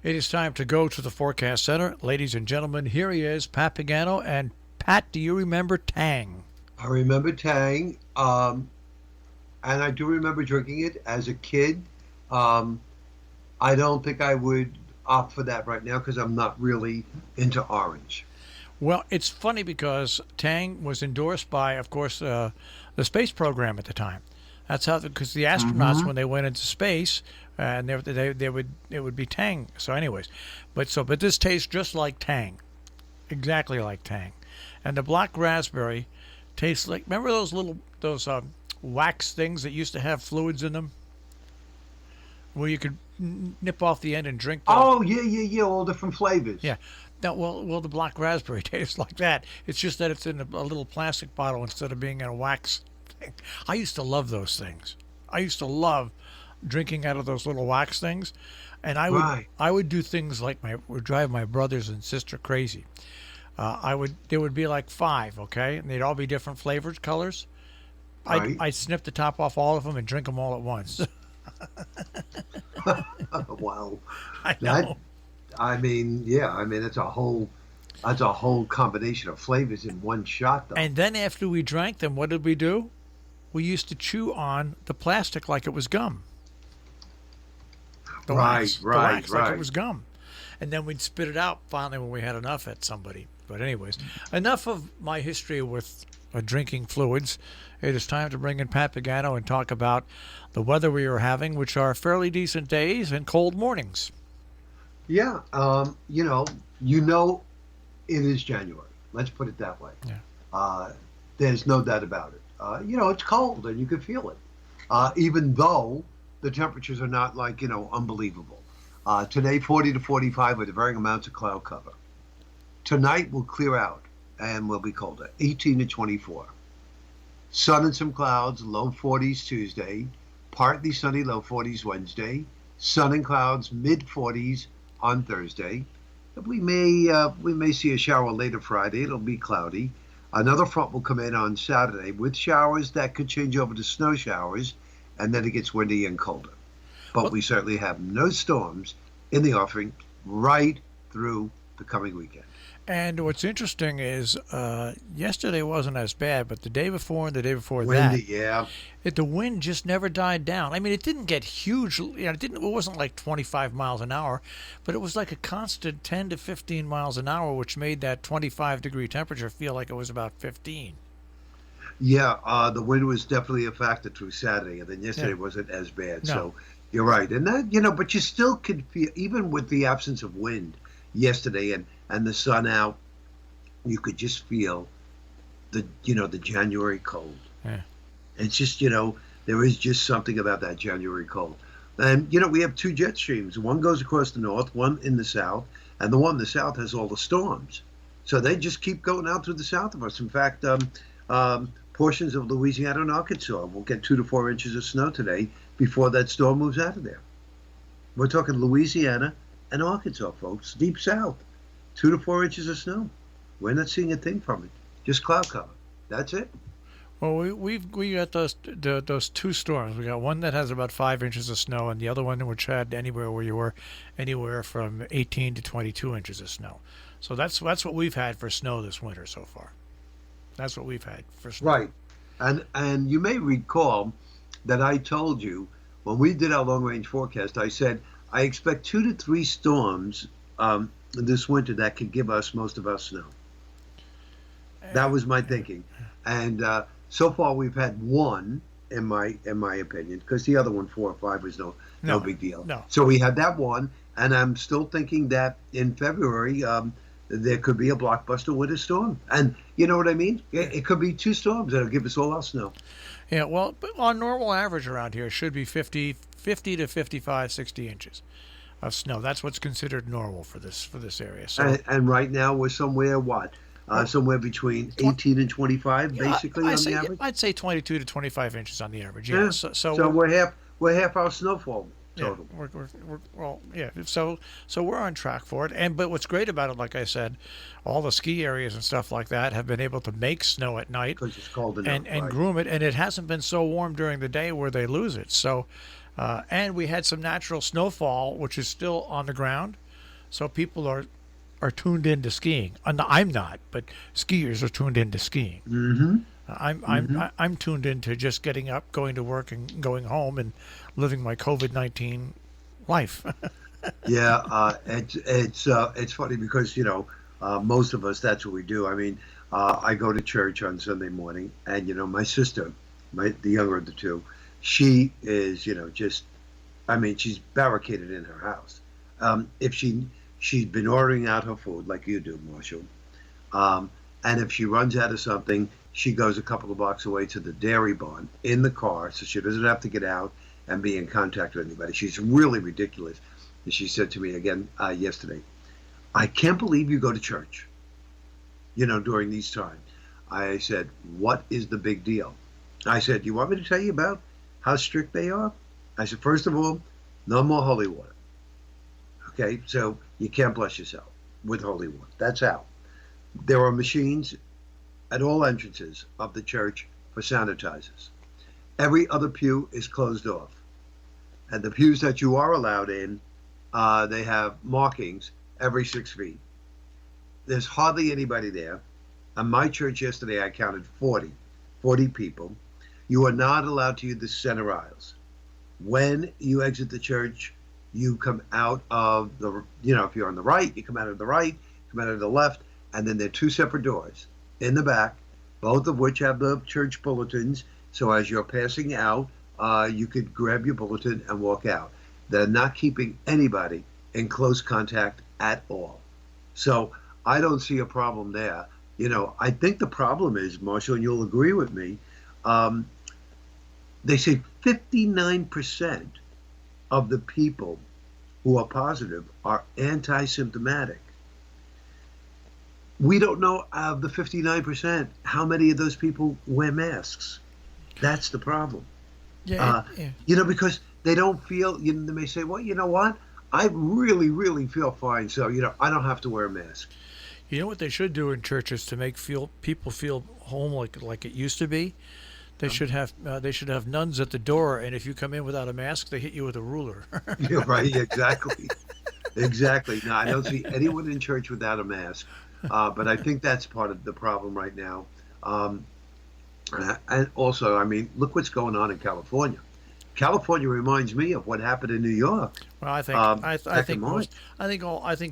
It is time to go to the Forecast Center. Ladies and gentlemen, here he is, Pat Pagano. And Pat, do you remember Tang? I remember Tang, and I do remember drinking it as a kid. Um, I don't think I would opt for that right now because I'm not really into orange. Well, it's funny because Tang was endorsed by, of course, the space program at the time. That's how, because the astronauts, Hmm. when they went into space, and they would it would be Tang. So, anyways, but this tastes just like Tang, exactly like Tang, and the black raspberry tastes like, remember those wax things that used to have fluids in them, where you could nip off the end and drink the. Oh yeah, yeah, yeah. All different flavors. Yeah. Now, well, the black raspberry tastes like that. It's just that it's in a little plastic bottle instead of being in a wax thing. I used to love those things. I used to love drinking out of those little wax things, and Right, I would do things like would drive my brothers and sister crazy. There would be like five, okay, and they'd all be different flavors, colors. right. I'd snip the top off all of them and drink them all at once. Wow. I That know. I mean, yeah. I mean, that's a whole combination of flavors in one shot, though. And then after we drank them, what did we do? We used to chew on the plastic like it was gum. Right, The right, wax like it right. was gum. And then we'd spit it out finally when we had enough at somebody. But anyways, enough of my history with drinking fluids. It is time to bring in Pat Pagano and talk about the weather we are having, which are fairly decent days and cold mornings. Yeah. You know, it is January. Let's put it that way. Yeah. Uh, there's no doubt about it. It's cold and you can feel it, even though the temperatures are not like unbelievable. Today, 40 to 45 with varying amounts of cloud cover. Tonight will clear out and will be colder, 18 to 24. Sun and some clouds, low 40s Tuesday. Partly sunny, low 40s Wednesday. Sun and clouds, mid 40s on Thursday. We may see a shower later Friday. It'll be cloudy. Another front will come in on Saturday with showers that could change over to snow showers, and then it gets windy and colder. But Well, we certainly have no storms in the offing right through the coming weekend. and what's interesting is yesterday wasn't as bad, but the day before and the day before that, Windy, yeah. the wind just never died down. I mean, it didn't get huge. It wasn't like 25 miles an hour, but it was like a constant 10 to 15 miles an hour, which made that 25-degree temperature feel like it was about 15. Yeah, the wind was definitely a factor through Saturday, and then Yeah. yesterday wasn't as bad. No. So you're right, and that but you still could feel, even with the absence of wind yesterday and the sun out, you could just feel the January cold. Yeah. It's just there is just something about that January cold, and we have two jet streams. One goes across the north, one in the south, and the one in the south has all the storms. So they just keep going out to the south of us. In fact, portions of Louisiana and Arkansas will get 2 to 4 inches of snow today before that storm moves out of there. We're talking Louisiana and Arkansas, folks, deep south, 2 to 4 inches of snow. We're not seeing a thing from it, just cloud cover. That's it. Well, we got those two storms. We got one that has about 5 inches of snow, and the other one which had anywhere from 18 to 22 inches of snow. So that's what we've had for snow this winter so far. That's what we've had for snow. Right. And you may recall that I told you when we did our long range forecast, I said I expect 2 to 3 storms this winter that could give us most of our snow. That was my thinking. And so far we've had one in my opinion, because the other one, 4 or 5, was no No, big deal. no. So we had that one, and I'm still thinking that in February there could be a blockbuster winter storm. And you know what I mean? It could be 2 storms that'll give us all our snow. Yeah, well, but on normal average around here, it should be 50 to 55, 60 inches of snow. That's what's considered normal for this area. So, And right now we're somewhere what? well, Somewhere between twen- 18 and 25, yeah, basically on the average. I'd say 22 to 25 inches on the average. Yeah. Yeah. So So we're half our snowfall yeah, total. well, yeah. So we're on track for it. But what's great about it, like I said, all the ski areas and stuff like that have been able to make snow at night Because it's cold enough, and right? groom it, and it hasn't been so warm during the day where they lose it. So, and we had some natural snowfall, which is still on the ground. So people are tuned into skiing. I'm not, but skiers are tuned into skiing. Mm-hmm. I'm tuned into just getting up, going to work, and going home, and living my COVID-19 life. Yeah, it's funny because most of us, that's what we do. I mean, I go to church on Sunday morning, and my sister, the younger of the two, she is just, I mean, she's barricaded in her house. If she's been ordering out her food like you do, Marshall, and if she runs out of something, she goes a couple of blocks away to the dairy barn in the car, so she doesn't have to get out and be in contact with anybody. She's really ridiculous. And she said to me again yesterday, I can't believe you go to church, during these times. I said, what is the big deal? I said, you want me to tell you about how strict they are? I said, first of all, no more holy water. Okay, so you can't bless yourself with holy water. That's out. There are machines at all entrances of the church for sanitizers. Every other pew is closed off. And the pews that you are allowed in, they have markings every 6 feet. There's hardly anybody there. At my church yesterday, I counted 40 people. You are not allowed to use the center aisles. When you exit the church, you come out of if you're on the right, you come out of the right, come out of the left, and then there are two separate doors in the back, both of which have the church bulletins. So as you're passing out, you could grab your bulletin and walk out. They're not keeping anybody in close contact at all. So I don't see a problem there. I think the problem is, Marshall, and you'll agree with me, they say 59% of the people who are positive are anti-symptomatic. We don't know of the 59% how many of those people wear masks. That's the problem. Yeah, yeah. Because they don't feel, they may say, well, you know what? I really, really feel fine. So, I don't have to wear a mask. You know what they should do in churches to make people feel home like it used to be? They should have nuns at the door, and if you come in without a mask, they hit you with a ruler. Yeah, right, exactly. Exactly. No, I don't see anyone in church without a mask. But I think that's part of the problem right now. And also, I mean, look what's going on in California. California reminds me of what happened in New York. Well, I think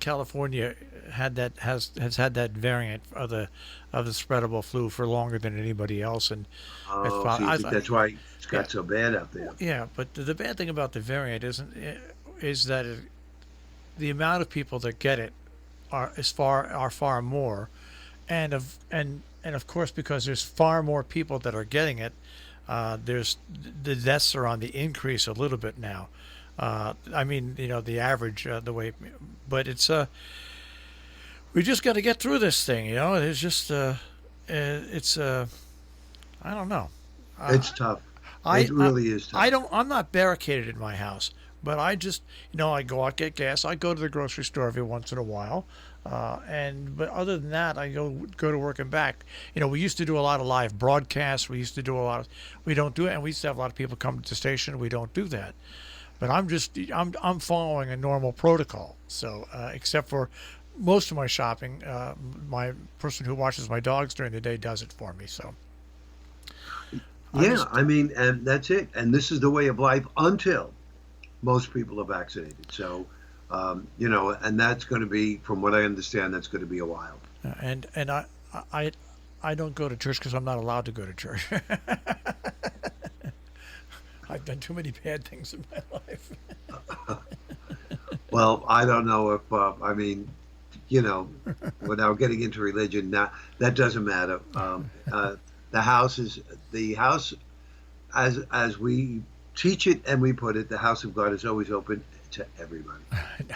California has had that variant of the spreadable flu for longer than anybody else, and So you think that's why it's got so bad out there. Yeah, but the bad thing about the variant is that the amount of people that get it are far more, and of course, because there's far more people that are getting it, there's the deaths are on the increase a little bit now. I mean, the average the way, but it's we just got to get through this thing. It's just it's I don't know. It's tough. It really is tough. I'm not barricaded in my house, but I just, I go out, get gas. I go to the grocery store every once in a while. But other than that, I go to work and back. We used to do a lot of live broadcasts. We don't do it. And we used to have a lot of people come to the station. We don't do that. But I'm following a normal protocol. So, except for most of my shopping, my person who watches my dogs during the day does it for me. So. I mean, and that's it. And this is the way of life until most people are vaccinated. So, and that's going to be, from what I understand, that's going to be a while. And I don't go to church because I'm not allowed to go to church. I've done too many bad things in my life. Well, I don't know if I mean, without getting into religion, that doesn't matter. The house, as we teach it and we put it, the house of God is always open to everybody.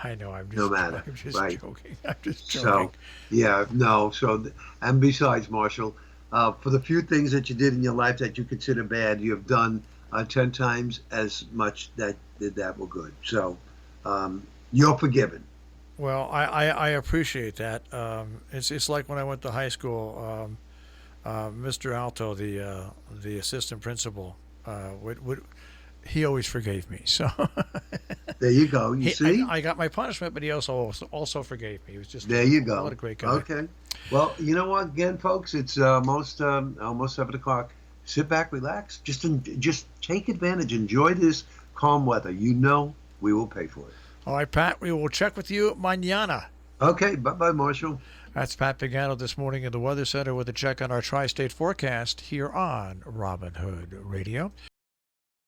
I know. I'm just no matter. I'm just right? joking. I'm just joking. So, yeah, no. So, and besides, Marshall, for the few things that you did in your life that you consider bad, you have done 10 times as much that were good. So, you're forgiven. Well, I appreciate that. It's like when I went to high school. Mr. Alto, the assistant principal, would he always forgave me. So There you go. You see? I got my punishment, but he also forgave me. He was just There you go. What a great guy. Okay. Well, you know what? Again, folks, it's almost 7 o'clock. Sit back, relax. Just take advantage. Enjoy this calm weather. You know we will pay for it. All right, Pat. We will check with you mañana. Okay. Bye-bye, Marshall. That's Pat Pagano this morning in the Weather Center with a check on our tri-state forecast here on Robin Hood Radio.